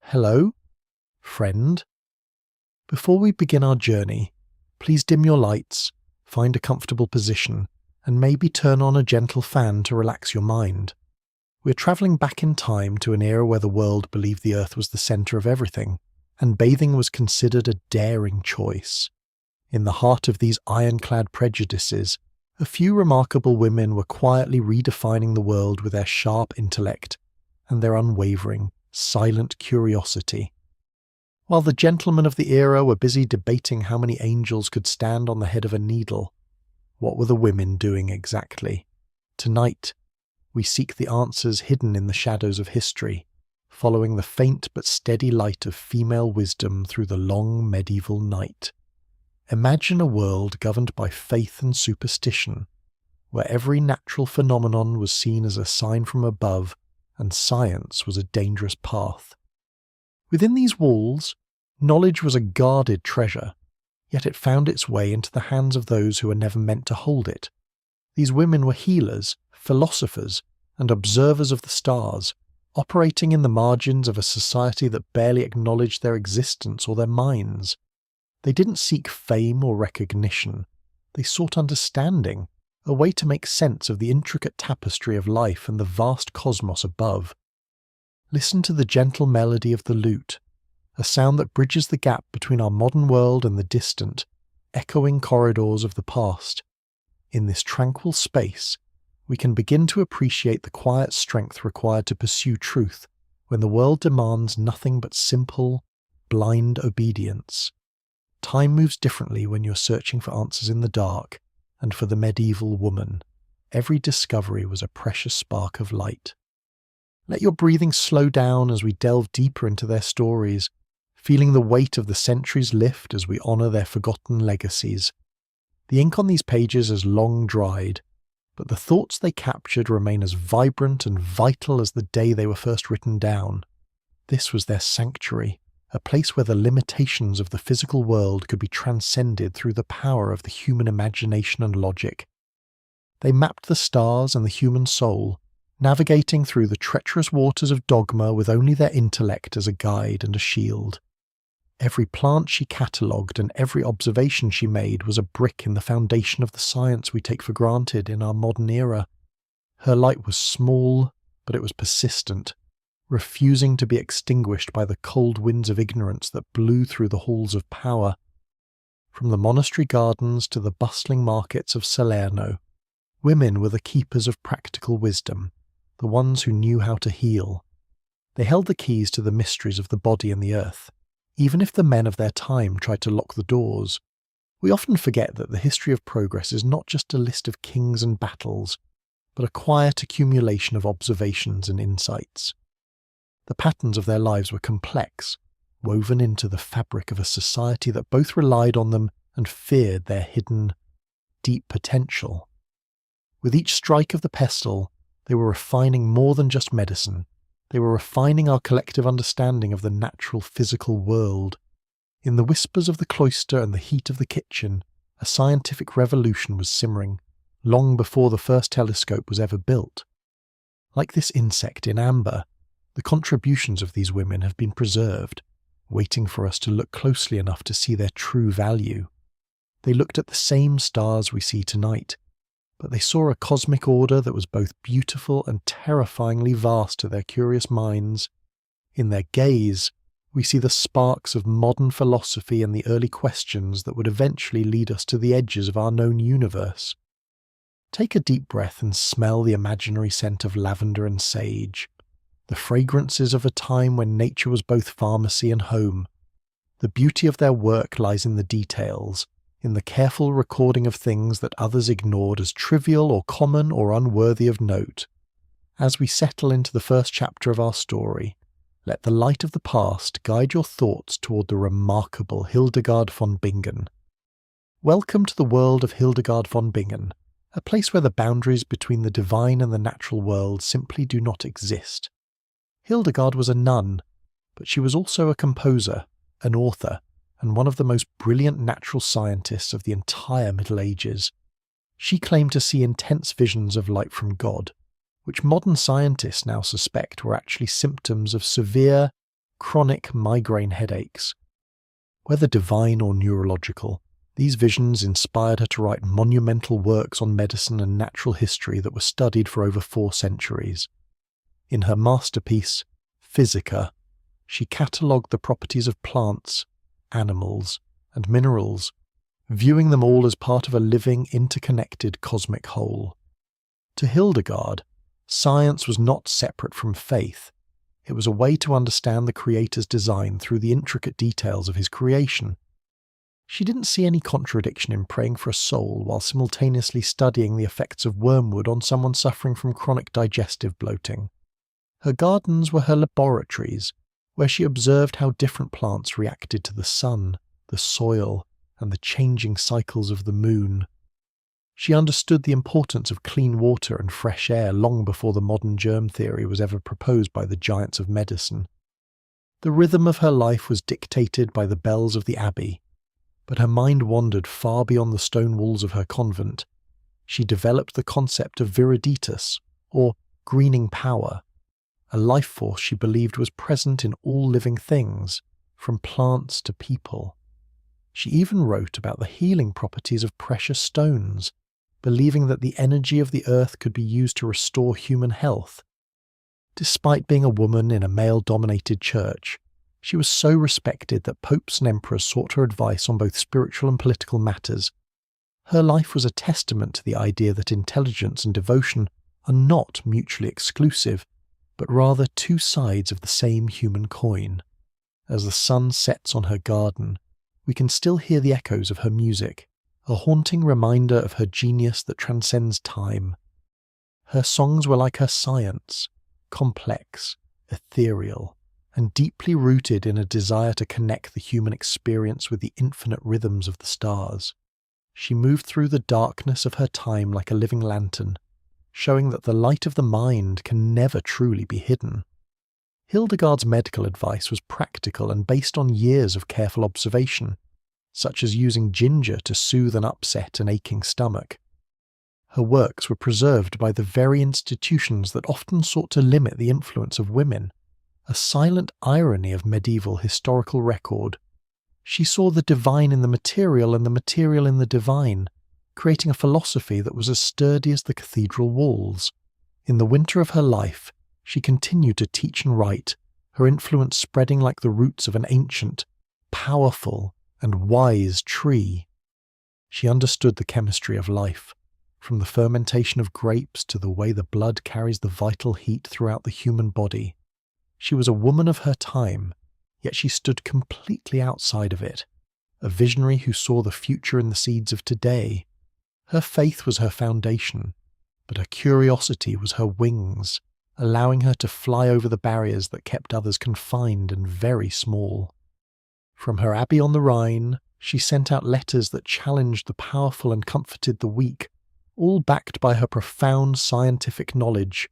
Hello, friend. Before we begin our journey, please dim your lights, find a comfortable position, and maybe turn on a gentle fan to relax your mind. We're travelling back in time to an era where the world believed the Earth was the centre of everything, and bathing was considered a daring choice. In the heart of these ironclad prejudices, a few remarkable women were quietly redefining the world with their sharp intellect and their unwavering, silent curiosity. While the gentlemen of the era were busy debating how many angels could stand on the head of a needle, what were the women doing exactly? Tonight, we seek the answers hidden in the shadows of history, following the faint but steady light of female wisdom through the long medieval night. Imagine a world governed by faith and superstition, where every natural phenomenon was seen as a sign from above and science was a dangerous path. Within these walls, knowledge was a guarded treasure, yet it found its way into the hands of those who were never meant to hold it. These women were healers, philosophers, and observers of the stars, operating in the margins of a society that barely acknowledged their existence or their minds. They didn't seek fame or recognition. They sought understanding, a way to make sense of the intricate tapestry of life and the vast cosmos above. Listen to the gentle melody of the lute, a sound that bridges the gap between our modern world and the distant, echoing corridors of the past. In this tranquil space, we can begin to appreciate the quiet strength required to pursue truth when the world demands nothing but simple, blind obedience. Time moves differently when you're searching for answers in the dark, and for the medieval woman, every discovery was a precious spark of light. Let your breathing slow down as we delve deeper into their stories, feeling the weight of the centuries lift as we honour their forgotten legacies. The ink on these pages has long dried, but the thoughts they captured remain as vibrant and vital as the day they were first written down. This was their sanctuary, a place where the limitations of the physical world could be transcended through the power of the human imagination and logic. They mapped the stars and the human soul, navigating through the treacherous waters of dogma with only their intellect as a guide and a shield. Every plant she catalogued and every observation she made was a brick in the foundation of the science we take for granted in our modern era. Her light was small, but it was persistent, refusing to be extinguished by the cold winds of ignorance that blew through the halls of power. From the monastery gardens to the bustling markets of Salerno, women were the keepers of practical wisdom, the ones who knew how to heal. They held the keys to the mysteries of the body and the earth, even if the men of their time tried to lock the doors. We often forget that the history of progress is not just a list of kings and battles, but a quiet accumulation of observations and insights. The patterns of their lives were complex, woven into the fabric of a society that both relied on them and feared their hidden, deep potential. With each strike of the pestle, they were refining more than just medicine. They were refining our collective understanding of the natural physical world. In the whispers of the cloister and the heat of the kitchen, a scientific revolution was simmering, long before the first telescope was ever built. Like this insect in amber, the contributions of these women have been preserved, waiting for us to look closely enough to see their true value. They looked at the same stars we see tonight, but they saw a cosmic order that was both beautiful and terrifyingly vast to their curious minds. In their gaze, we see the sparks of modern philosophy and the early questions that would eventually lead us to the edges of our known universe. Take a deep breath and smell the imaginary scent of lavender and sage, the fragrances of a time when nature was both pharmacy and home. The beauty of their work lies in the details, in the careful recording of things that others ignored as trivial or common or unworthy of note. As we settle into the first chapter of our story, let the light of the past guide your thoughts toward the remarkable Hildegard von Bingen. Welcome to the world of Hildegard von Bingen, a place where the boundaries between the divine and the natural world simply do not exist. Hildegard was a nun, but she was also a composer, an author, and one of the most brilliant natural scientists of the entire Middle Ages. She claimed to see intense visions of light from God, which modern scientists now suspect were actually symptoms of severe, chronic migraine headaches. Whether divine or neurological, these visions inspired her to write monumental works on medicine and natural history that were studied for over 4 centuries. In her masterpiece, Physica, she catalogued the properties of plants, animals, and minerals, viewing them all as part of a living, interconnected cosmic whole. To Hildegard, science was not separate from faith. It was a way to understand the Creator's design through the intricate details of his creation. She didn't see any contradiction in praying for a soul while simultaneously studying the effects of wormwood on someone suffering from chronic digestive bloating. Her gardens were her laboratories, where she observed how different plants reacted to the sun, the soil, and the changing cycles of the moon. She understood the importance of clean water and fresh air long before the modern germ theory was ever proposed by the giants of medicine. The rhythm of her life was dictated by the bells of the abbey, but her mind wandered far beyond the stone walls of her convent. She developed the concept of viriditas, or greening power, a life force she believed was present in all living things, from plants to people. She even wrote about the healing properties of precious stones, believing that the energy of the earth could be used to restore human health. Despite being a woman in a male-dominated church, she was so respected that popes and emperors sought her advice on both spiritual and political matters. Her life was a testament to the idea that intelligence and devotion are not mutually exclusive, but rather 2 sides of the same human coin. As the sun sets on her garden, we can still hear the echoes of her music, a haunting reminder of her genius that transcends time. Her songs were like her science, complex, ethereal, and deeply rooted in a desire to connect the human experience with the infinite rhythms of the stars. She moved through the darkness of her time like a living lantern, showing that the light of the mind can never truly be hidden. Hildegard's medical advice was practical and based on years of careful observation, such as using ginger to soothe an upset and aching stomach. Her works were preserved by the very institutions that often sought to limit the influence of women, a silent irony of medieval historical record. She saw the divine in the material and the material in the divine, creating a philosophy that was as sturdy as the cathedral walls. In the winter of her life, she continued to teach and write, her influence spreading like the roots of an ancient, powerful, and wise tree. She understood the chemistry of life, from the fermentation of grapes to the way the blood carries the vital heat throughout the human body. She was a woman of her time, yet she stood completely outside of it, a visionary who saw the future in the seeds of today. Her faith was her foundation, but her curiosity was her wings, allowing her to fly over the barriers that kept others confined and very small. From her abbey on the Rhine, she sent out letters that challenged the powerful and comforted the weak, all backed by her profound scientific knowledge.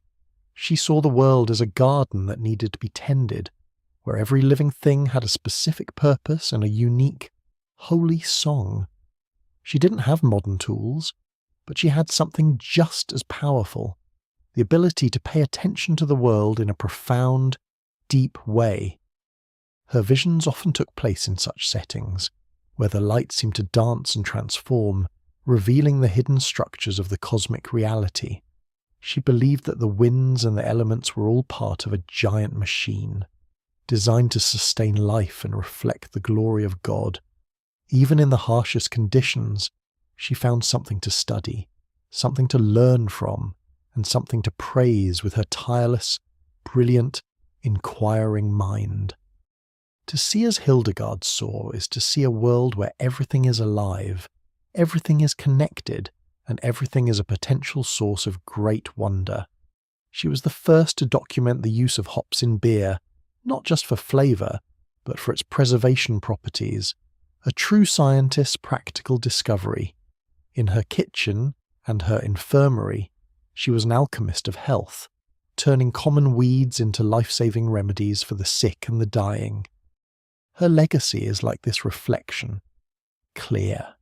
She saw the world as a garden that needed to be tended, where every living thing had a specific purpose and a unique, holy song. She didn't have modern tools, but she had something just as powerful, the ability to pay attention to the world in a profound, deep way. Her visions often took place in such settings, where the light seemed to dance and transform, revealing the hidden structures of the cosmic reality. She believed that the winds and the elements were all part of a giant machine, designed to sustain life and reflect the glory of God. Even in the harshest conditions, she found something to study, something to learn from, and something to praise with her tireless, brilliant, inquiring mind. To see as Hildegard saw is to see a world where everything is alive, everything is connected, and everything is a potential source of great wonder. She was the first to document the use of hops in beer, not just for flavour, but for its preservation properties, a true scientist's practical discovery. In her kitchen and her infirmary, she was an alchemist of health, turning common weeds into life-saving remedies for the sick and the dying. Her legacy is like this reflection, clear,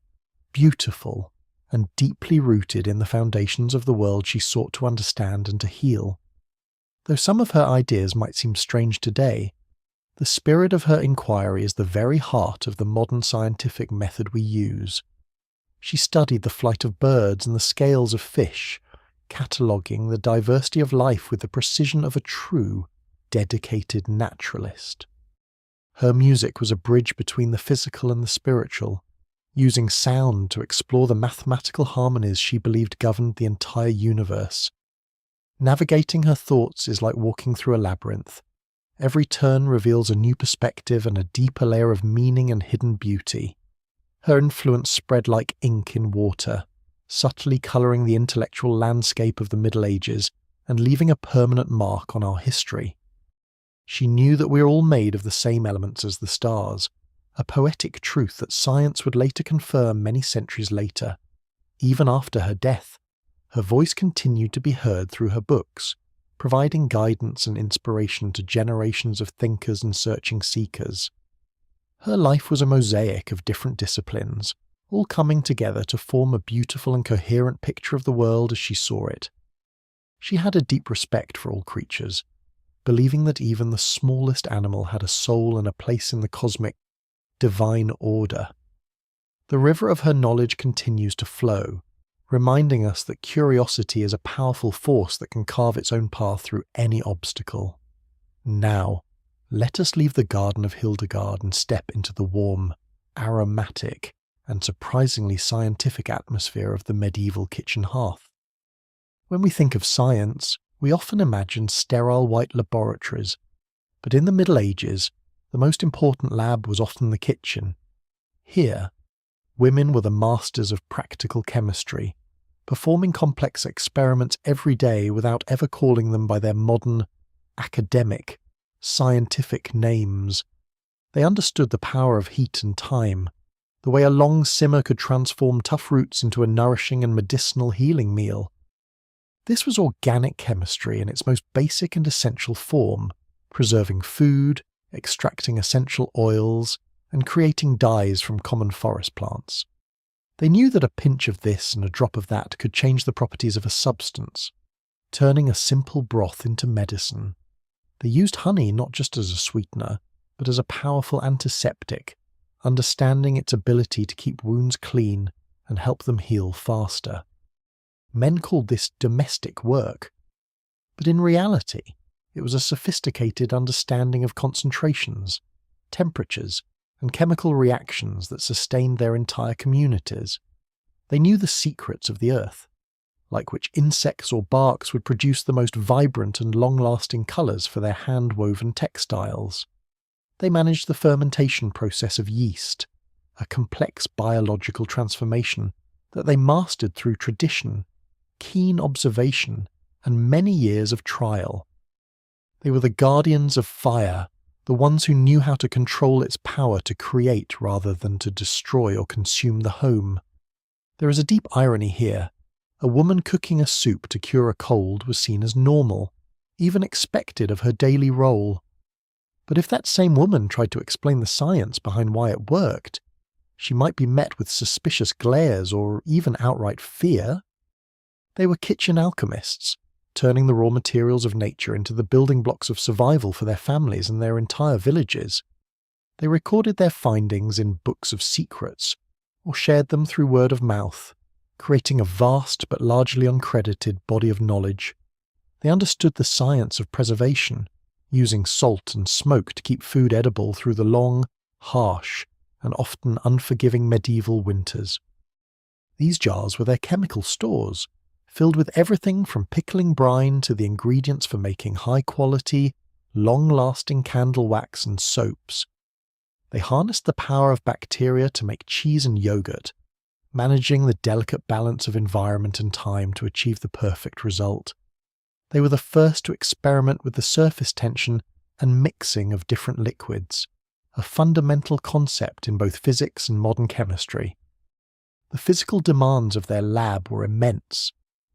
beautiful, and deeply rooted in the foundations of the world she sought to understand and to heal. Though some of her ideas might seem strange today, The spirit of her inquiry is the very heart of the modern scientific method we use. She studied the flight of birds and the scales of fish, cataloguing the diversity of life with the precision of a true, dedicated naturalist. Her music was a bridge between the physical and the spiritual, using sound to explore the mathematical harmonies she believed governed the entire universe. Navigating her thoughts is like walking through a labyrinth. Every turn reveals a new perspective and a deeper layer of meaning and hidden beauty. Her influence spread like ink in water, subtly colouring the intellectual landscape of the Middle Ages and leaving a permanent mark on our history. She knew that we are all made of the same elements as the stars, a poetic truth that science would later confirm many centuries later. Even after her death, her voice continued to be heard through her books, providing guidance and inspiration to generations of thinkers and searching seekers. Her life was a mosaic of different disciplines, all coming together to form a beautiful and coherent picture of the world as she saw it. She had a deep respect for all creatures, believing that even the smallest animal had a soul and a place in the cosmic, divine order. The river of her knowledge continues to flow, reminding us that curiosity is a powerful force that can carve its own path through any obstacle. Now, let us leave the garden of Hildegard and step into the warm, aromatic, and surprisingly scientific atmosphere of the medieval kitchen hearth. When we think of science, we often imagine sterile white laboratories, but in the Middle Ages, the most important lab was often the kitchen. Here, women were the masters of practical chemistry, performing complex experiments every day without ever calling them by their modern, academic, scientific names. They understood the power of heat and time, the way a long simmer could transform tough roots into a nourishing and medicinal healing meal. This was organic chemistry in its most basic and essential form, preserving food, extracting essential oils, and creating dyes from common forest plants. They knew that a pinch of this and a drop of that could change the properties of a substance, turning a simple broth into medicine. They used honey not just as a sweetener, but as a powerful antiseptic, understanding its ability to keep wounds clean and help them heal faster. Men called this domestic work, but in reality, it was a sophisticated understanding of concentrations, temperatures, and chemical reactions that sustained their entire communities. They knew the secrets of the earth, like which insects or barks would produce the most vibrant and long-lasting colours for their hand-woven textiles. They managed the fermentation process of yeast, a complex biological transformation that they mastered through tradition, keen observation, and many years of trial. They were the guardians of fire, the ones who knew how to control its power to create rather than to destroy or consume the home. There is a deep irony here. A woman cooking a soup to cure a cold was seen as normal, even expected of her daily role. But if that same woman tried to explain the science behind why it worked, she might be met with suspicious glares or even outright fear. They were kitchen alchemists, turning the raw materials of nature into the building blocks of survival for their families and their entire villages. They recorded their findings in books of secrets, or shared them through word of mouth, creating a vast but largely uncredited body of knowledge. They understood the science of preservation, using salt and smoke to keep food edible through the long, harsh, and often unforgiving medieval winters. These jars were their chemical stores, filled with everything from pickling brine to the ingredients for making high-quality, long-lasting candle wax and soaps. They harnessed the power of bacteria to make cheese and yogurt, managing the delicate balance of environment and time to achieve the perfect result. They were the first to experiment with the surface tension and mixing of different liquids, a fundamental concept in both physics and modern chemistry. The physical demands of their lab were immense,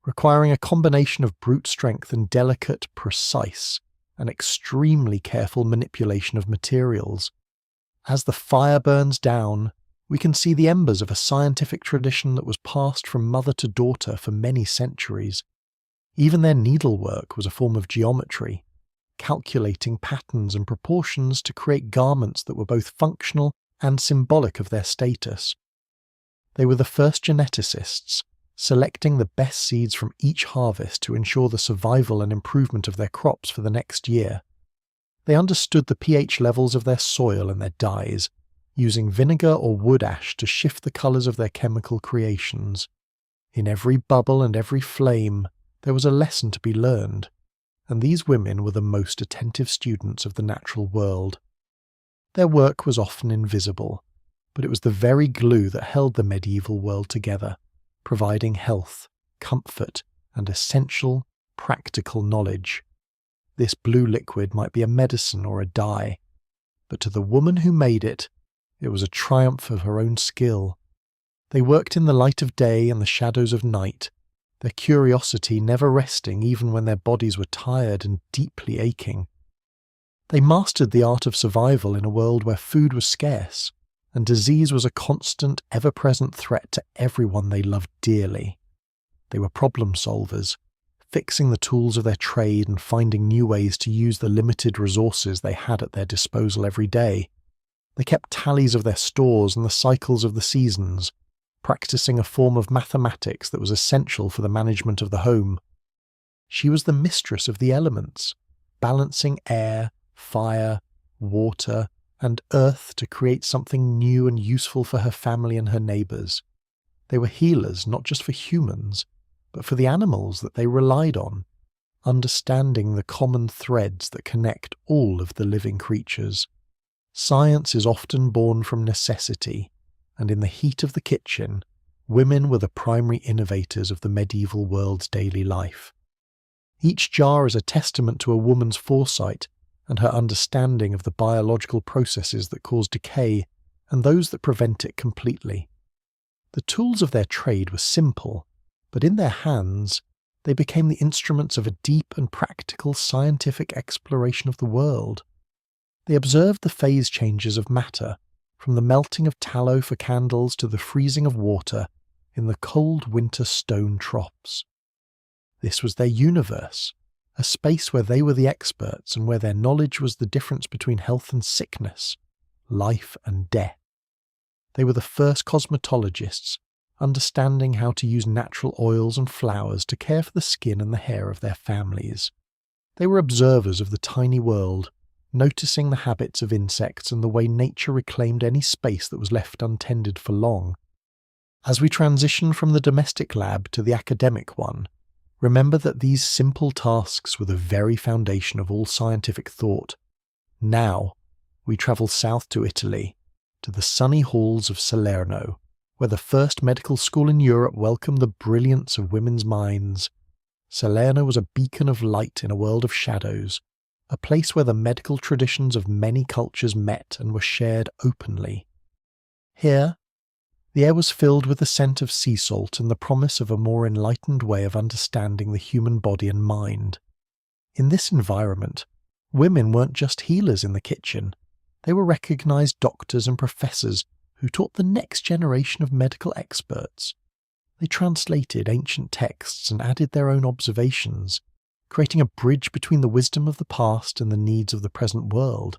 requiring a combination of brute strength and delicate, precise, and extremely careful manipulation of materials. As the fire burns down, we can see the embers of a scientific tradition that was passed from mother to daughter for many centuries. Even their needlework was a form of geometry, calculating patterns and proportions to create garments that were both functional and symbolic of their status. They were the first geneticists, selecting the best seeds from each harvest to ensure the survival and improvement of their crops for the next year. They understood the pH levels of their soil and their dyes, using vinegar or wood ash to shift the colours of their chemical creations. In every bubble and every flame, there was a lesson to be learned, and these women were the most attentive students of the natural world. Their work was often invisible, but it was the very glue that held the medieval world together, providing health, comfort, and essential, practical knowledge. This blue liquid might be a medicine or a dye, but to the woman who made it, it was a triumph of her own skill. They worked in the light of day and the shadows of night, their curiosity never resting even when their bodies were tired and deeply aching. They mastered the art of survival in a world where food was scarce, and disease was a constant, ever-present threat to everyone they loved dearly. They were problem solvers, fixing the tools of their trade and finding new ways to use the limited resources they had at their disposal every day. They kept tallies of their stores and the cycles of the seasons, practicing a form of mathematics that was essential for the management of the home. She was the mistress of the elements, balancing air, fire, water, and earth to create something new and useful for her family and her neighbours. They were healers not just for humans, but for the animals that they relied on, understanding the common threads that connect all of the living creatures. Science is often born from necessity, and in the heat of the kitchen, women were the primary innovators of the medieval world's daily life. Each jar is a testament to a woman's foresight and her understanding of the biological processes that cause decay and those that prevent it completely. The tools of their trade were simple, but in their hands, they became the instruments of a deep and practical scientific exploration of the world. They observed the phase changes of matter, from the melting of tallow for candles to the freezing of water in the cold winter stone troughs. This was their universe, a space where they were the experts and where their knowledge was the difference between health and sickness, life and death. They were the first cosmetologists, understanding how to use natural oils and flowers to care for the skin and the hair of their families. They were observers of the tiny world, noticing the habits of insects and the way nature reclaimed any space that was left untended for long. As we transition from the domestic lab to the academic one, remember that these simple tasks were the very foundation of all scientific thought. Now, we travel south to Italy, to the sunny halls of Salerno, where the first medical school in Europe welcomed the brilliance of women's minds. Salerno was a beacon of light in a world of shadows, a place where the medical traditions of many cultures met and were shared openly. Here, the air was filled with the scent of sea salt and the promise of a more enlightened way of understanding the human body and mind. In this environment, women weren't just healers in the kitchen. They were recognized doctors and professors who taught the next generation of medical experts. They translated ancient texts and added their own observations, creating a bridge between the wisdom of the past and the needs of the present world.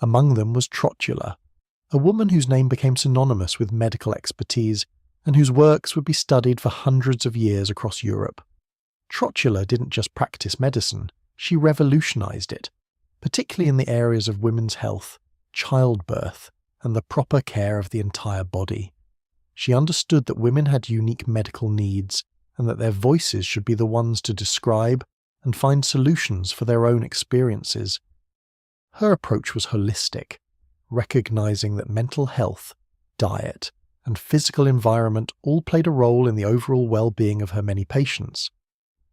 Among them was Trotula, a woman whose name became synonymous with medical expertise and whose works would be studied for hundreds of years across Europe. Trotula didn't just practice medicine, she revolutionized it, particularly in the areas of women's health, childbirth, and the proper care of the entire body. She understood that women had unique medical needs and that their voices should be the ones to describe and find solutions for their own experiences. Her approach was holistic, recognizing that mental health, diet, and physical environment all played a role in the overall well-being of her many patients.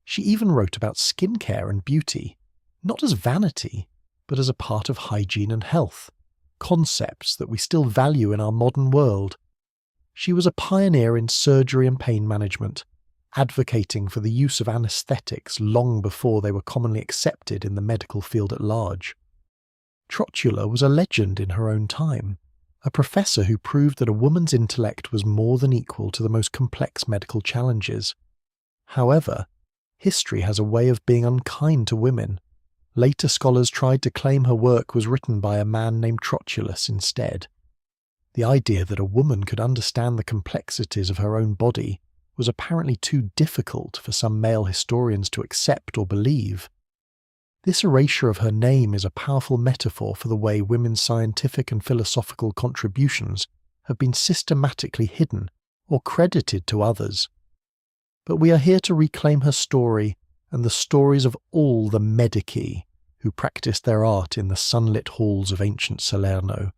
She even wrote about skincare and beauty, not as vanity, but as a part of hygiene and health, concepts that we still value in our modern world. She was a pioneer in surgery and pain management, advocating for the use of anesthetics long before they were commonly accepted in the medical field at large. Trotula was a legend in her own time, a professor who proved that a woman's intellect was more than equal to the most complex medical challenges. However, history has a way of being unkind to women. Later scholars tried to claim her work was written by a man named Trotula instead. The idea that a woman could understand the complexities of her own body was apparently too difficult for some male historians to accept or believe. This erasure of her name is a powerful metaphor for the way women's scientific and philosophical contributions have been systematically hidden or credited to others. But we are here to reclaim her story and the stories of all the medici who practiced their art in the sunlit halls of ancient Salerno.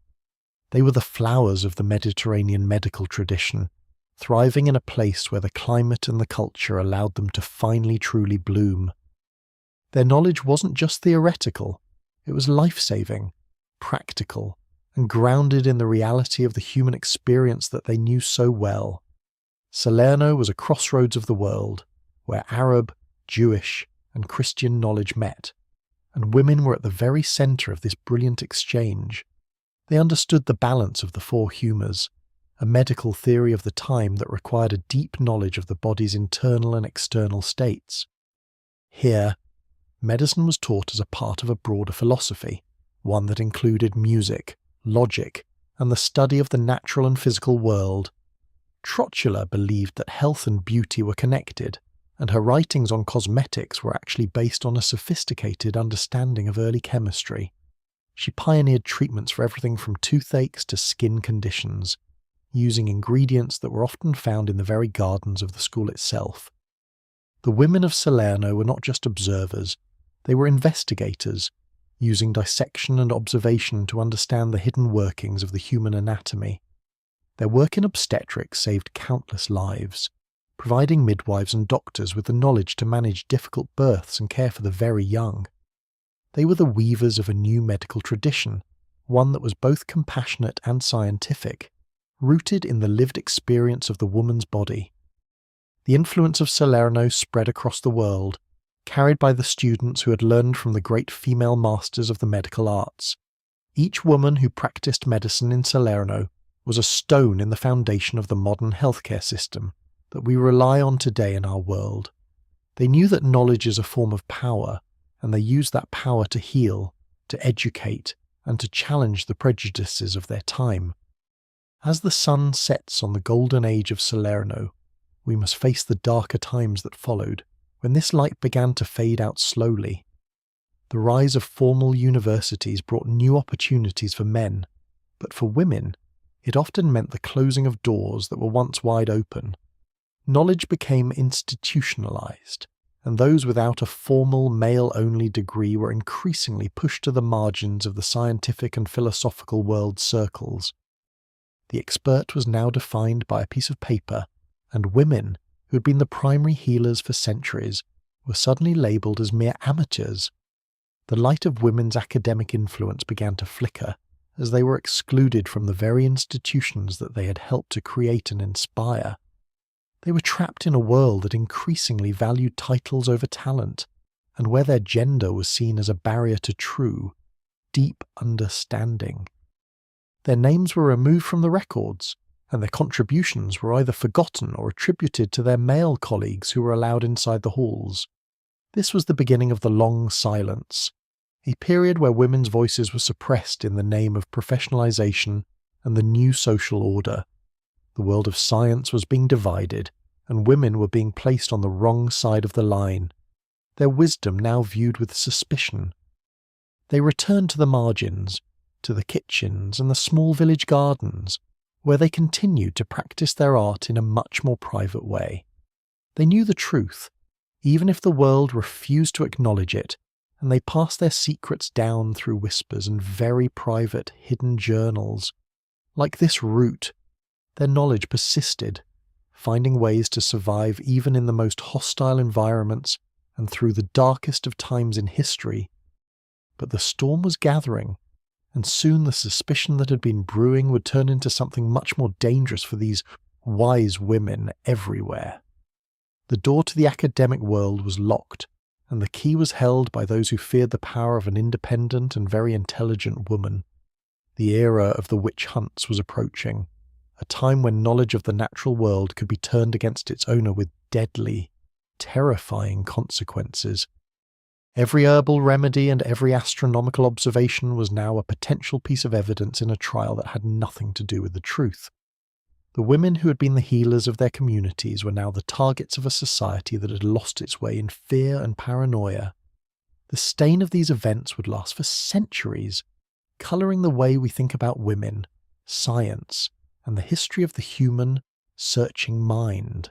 They were the flowers of the Mediterranean medical tradition, thriving in a place where the climate and the culture allowed them to finally truly bloom. Their knowledge wasn't just theoretical, it was life-saving, practical, and grounded in the reality of the human experience that they knew so well. Salerno was a crossroads of the world, where Arab, Jewish, and Christian knowledge met, and women were at the very centre of this brilliant exchange. They understood the balance of the four humours, a medical theory of the time that required a deep knowledge of the body's internal and external states. Here, medicine was taught as a part of a broader philosophy, one that included music, logic, and the study of the natural and physical world. Trotula believed that health and beauty were connected, and her writings on cosmetics were actually based on a sophisticated understanding of early chemistry. She pioneered treatments for everything from toothaches to skin conditions, using ingredients that were often found in the very gardens of the school itself. The women of Salerno were not just observers, they were investigators, using dissection and observation to understand the hidden workings of the human anatomy. Their work in obstetrics saved countless lives, providing midwives and doctors with the knowledge to manage difficult births and care for the very young. They were the weavers of a new medical tradition, one that was both compassionate and scientific, rooted in the lived experience of the woman's body. The influence of Salerno spread across the world, carried by the students who had learned from the great female masters of the medical arts. Each woman who practiced medicine in Salerno was a stone in the foundation of the modern healthcare system that we rely on today in our world. They knew that knowledge is a form of power, and they used that power to heal, to educate, and to challenge the prejudices of their time. As the sun sets on the golden age of Salerno, we must face the darker times that followed, when this light began to fade out slowly. The rise of formal universities brought new opportunities for men, but for women, it often meant the closing of doors that were once wide open. Knowledge became institutionalized, and those without a formal male-only degree were increasingly pushed to the margins of the scientific and philosophical world circles. The expert was now defined by a piece of paper, and women, who had been the primary healers for centuries, were suddenly labelled as mere amateurs. The light of women's academic influence began to flicker, as they were excluded from the very institutions that they had helped to create and inspire. They were trapped in a world that increasingly valued titles over talent, and where their gender was seen as a barrier to true, deep understanding. Their names were removed from the records, and their contributions were either forgotten or attributed to their male colleagues who were allowed inside the halls. This was the beginning of the long silence, a period where women's voices were suppressed in the name of professionalization and the new social order. The world of science was being divided, and women were being placed on the wrong side of the line, their wisdom now viewed with suspicion. They returned to the margins, to the kitchens and the small village gardens, where they continued to practice their art in a much more private way. They knew the truth, even if the world refused to acknowledge it, and they passed their secrets down through whispers and very private, hidden journals. Like this root, their knowledge persisted, finding ways to survive even in the most hostile environments and through the darkest of times in history. But the storm was gathering, and soon the suspicion that had been brewing would turn into something much more dangerous for these wise women everywhere. The door to the academic world was locked, and the key was held by those who feared the power of an independent and very intelligent woman. The era of the witch hunts was approaching, a time when knowledge of the natural world could be turned against its owner with deadly, terrifying consequences. Every herbal remedy and every astronomical observation was now a potential piece of evidence in a trial that had nothing to do with the truth. The women who had been the healers of their communities were now the targets of a society that had lost its way in fear and paranoia. The stain of these events would last for centuries, colouring the way we think about women, science, and the history of the human, searching mind.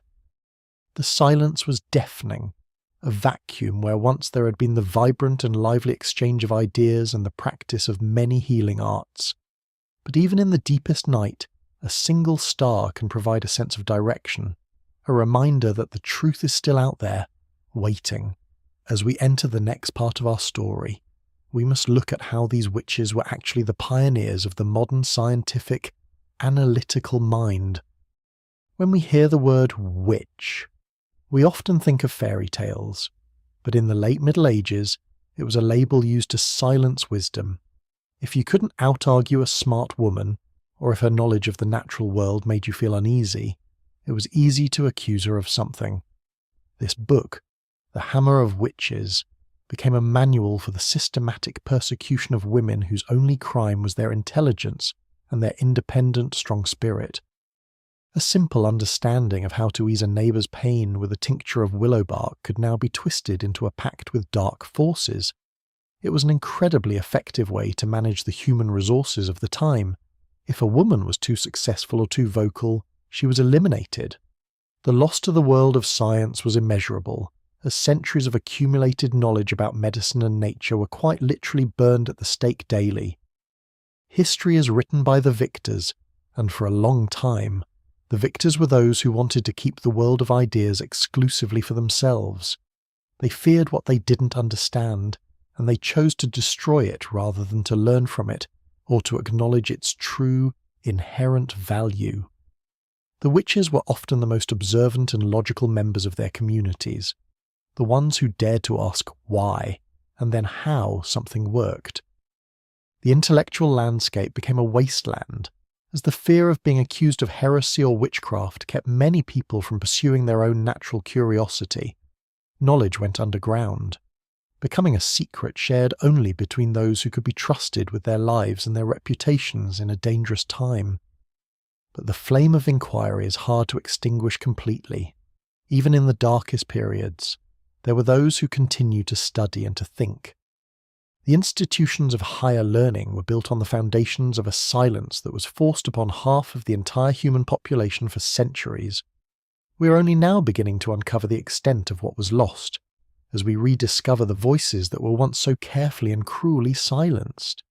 The silence was deafening, a vacuum where once there had been the vibrant and lively exchange of ideas and the practice of many healing arts. But even in the deepest night, a single star can provide a sense of direction, a reminder that the truth is still out there, waiting. As we enter the next part of our story, we must look at how these witches were actually the pioneers of the modern scientific, analytical mind. When we hear the word witch, we often think of fairy tales, but in the late Middle Ages, it was a label used to silence wisdom. If you couldn't out-argue a smart woman, or if her knowledge of the natural world made you feel uneasy, it was easy to accuse her of something. This book, The Hammer of Witches, became a manual for the systematic persecution of women whose only crime was their intelligence and their independent, strong spirit. A simple understanding of how to ease a neighbour's pain with a tincture of willow bark could now be twisted into a pact with dark forces. It was an incredibly effective way to manage the human resources of the time. If a woman was too successful or too vocal, she was eliminated. The loss to the world of science was immeasurable, as centuries of accumulated knowledge about medicine and nature were quite literally burned at the stake daily. History is written by the victors, and for a long time, the victors were those who wanted to keep the world of ideas exclusively for themselves. They feared what they didn't understand, and they chose to destroy it rather than to learn from it, or to acknowledge its true, inherent value. The witches were often the most observant and logical members of their communities, the ones who dared to ask why, and then how something worked. The intellectual landscape became a wasteland, as the fear of being accused of heresy or witchcraft kept many people from pursuing their own natural curiosity. Knowledge went underground, becoming a secret shared only between those who could be trusted with their lives and their reputations in a dangerous time. But the flame of inquiry is hard to extinguish completely. Even in the darkest periods, there were those who continued to study and to think. The institutions of higher learning were built on the foundations of a silence that was forced upon half of the entire human population for centuries. We are only now beginning to uncover the extent of what was lost, as we rediscover the voices that were once so carefully and cruelly silenced.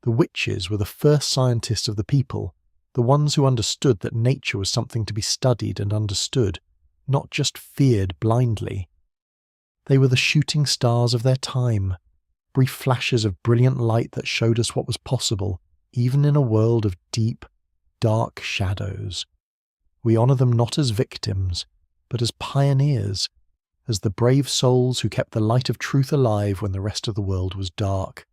The witches were the first scientists of the people, the ones who understood that nature was something to be studied and understood, not just feared blindly. They were the shooting stars of their time, brief flashes of brilliant light that showed us what was possible, even in a world of deep, dark shadows. We honour them not as victims, but as pioneers, as the brave souls who kept the light of truth alive when the rest of the world was dark.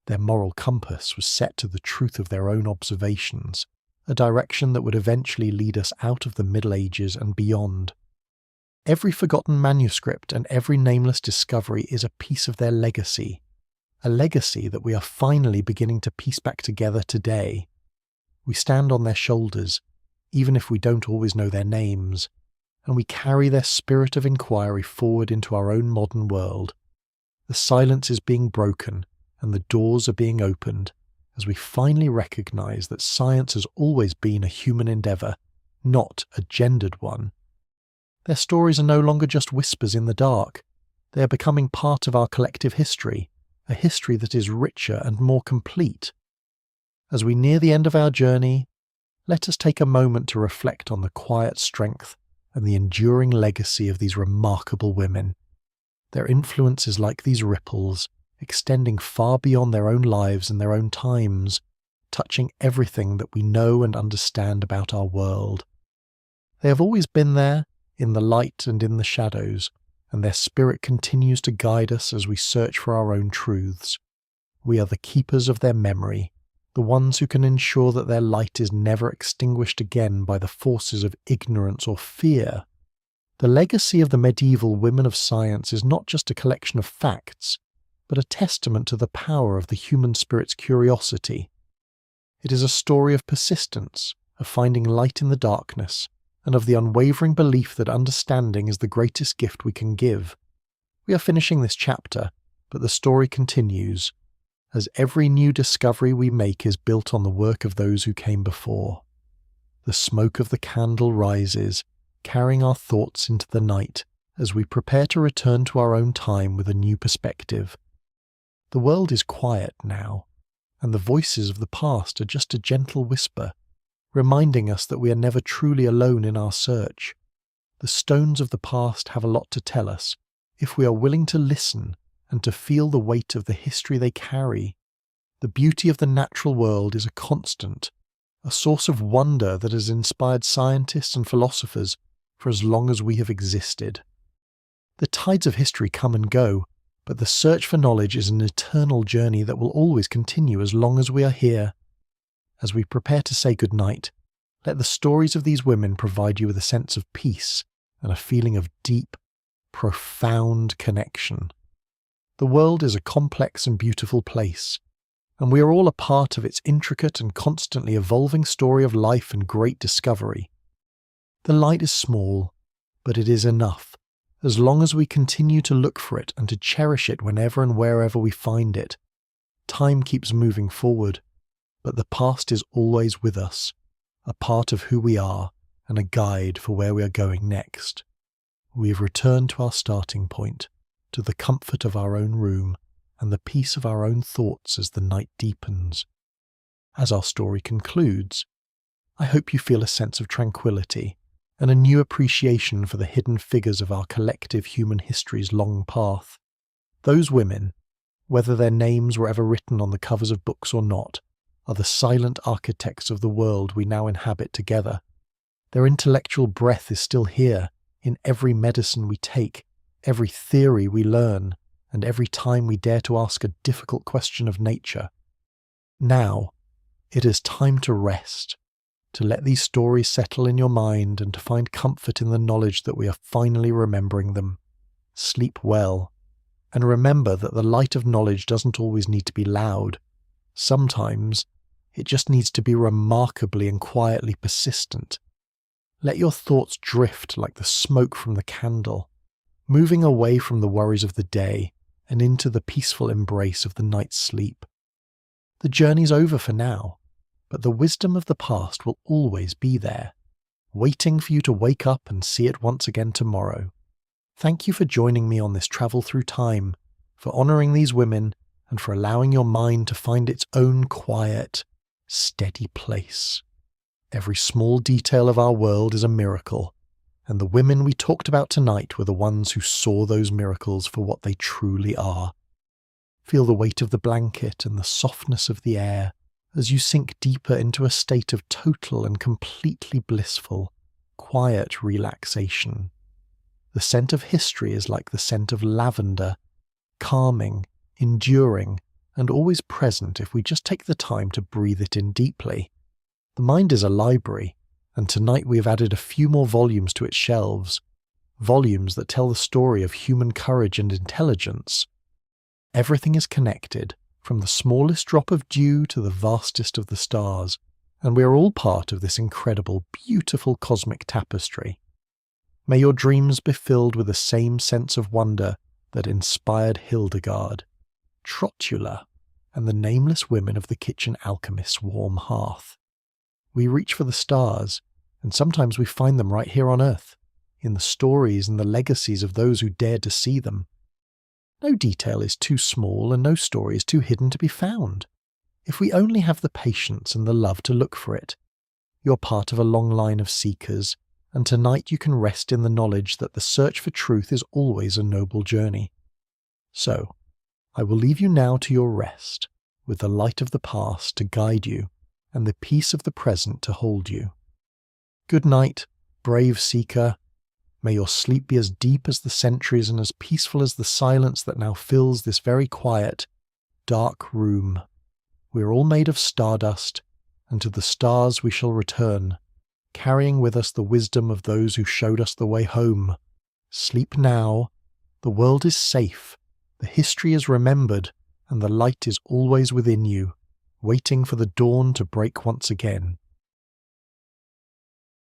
Their moral compass was set to the truth of their own observations, a direction that would eventually lead us out of the Middle Ages and beyond. Every forgotten manuscript and every nameless discovery is a piece of their legacy, a legacy that we are finally beginning to piece back together today. We stand on their shoulders, even if we don't always know their names, and we carry their spirit of inquiry forward into our own modern world. The silence is being broken, and the doors are being opened, as we finally recognize that science has always been a human endeavor, not a gendered one. Their stories are no longer just whispers in the dark. They are becoming part of our collective history, a history that is richer and more complete. As we near the end of our journey, let us take a moment to reflect on the quiet strength and the enduring legacy of these remarkable women. Their influence is like these ripples, extending far beyond their own lives and their own times, touching everything that we know and understand about our world. They have always been there, in the light and in the shadows, and their spirit continues to guide us as we search for our own truths. We are the keepers of their memory, the ones who can ensure that their light is never extinguished again by the forces of ignorance or fear. The legacy of the medieval women of science is not just a collection of facts, but a testament to the power of the human spirit's curiosity. It is a story of persistence, of finding light in the darkness, and of the unwavering belief that understanding is the greatest gift we can give. We are finishing this chapter, but the story continues, as every new discovery we make is built on the work of those who came before. The smoke of the candle rises, carrying our thoughts into the night as we prepare to return to our own time with a new perspective. The world is quiet now, and the voices of the past are just a gentle whisper, reminding us that we are never truly alone in our search. The stones of the past have a lot to tell us, if we are willing to listen and to feel the weight of the history they carry. The beauty of the natural world is a constant, a source of wonder that has inspired scientists and philosophers for as long as we have existed. The tides of history come and go, but the search for knowledge is an eternal journey that will always continue as long as we are here. As we prepare to say goodnight, let the stories of these women provide you with a sense of peace and a feeling of deep, profound connection. The world is a complex and beautiful place, and we are all a part of its intricate and constantly evolving story of life and great discovery. The light is small, but it is enough, as long as we continue to look for it and to cherish it whenever and wherever we find it. Time keeps moving forward, but the past is always with us, a part of who we are and a guide for where we are going next. We have returned to our starting point, to the comfort of our own room and the peace of our own thoughts as the night deepens. As our story concludes, I hope you feel a sense of tranquility and a new appreciation for the hidden figures of our collective human history's long path. Those women, whether their names were ever written on the covers of books or not, are the silent architects of the world we now inhabit together. Their intellectual breath is still here in every medicine we take, every theory we learn, and every time we dare to ask a difficult question of nature. Now, it is time to rest, to let these stories settle in your mind and to find comfort in the knowledge that we are finally remembering them. Sleep well, and remember that the light of knowledge doesn't always need to be loud. Sometimes, it just needs to be remarkably and quietly persistent. Let your thoughts drift like the smoke from the candle, moving away from the worries of the day and into the peaceful embrace of the night's sleep. The journey's over for now, but the wisdom of the past will always be there, waiting for you to wake up and see it once again tomorrow. Thank you for joining me on this travel through time, for honouring these women, and for allowing your mind to find its own quiet, steady place. Every small detail of our world is a miracle, and the women we talked about tonight were the ones who saw those miracles for what they truly are. Feel the weight of the blanket and the softness of the air as you sink deeper into a state of total and completely blissful, quiet relaxation. The scent of history is like the scent of lavender, calming, enduring, and always present if we just take the time to breathe it in deeply. The mind is a library, and tonight we have added a few more volumes to its shelves, volumes that tell the story of human courage and intelligence. Everything is connected, from the smallest drop of dew to the vastest of the stars, and we are all part of this incredible, beautiful cosmic tapestry. May your dreams be filled with the same sense of wonder that inspired Hildegard, Trotula, and the nameless women of the kitchen alchemist's warm hearth. We reach for the stars, and sometimes we find them right here on Earth, in the stories and the legacies of those who dared to see them. No detail is too small and no story is too hidden to be found, if we only have the patience and the love to look for it. You're part of a long line of seekers, and tonight you can rest in the knowledge that the search for truth is always a noble journey. So, I will leave you now to your rest, with the light of the past to guide you, and the peace of the present to hold you. Good night, brave seeker. May your sleep be as deep as the centuries and as peaceful as the silence that now fills this very quiet, dark room. We are all made of stardust, and to the stars we shall return, carrying with us the wisdom of those who showed us the way home. Sleep now. The world is safe. The history is remembered, and the light is always within you, waiting for the dawn to break once again.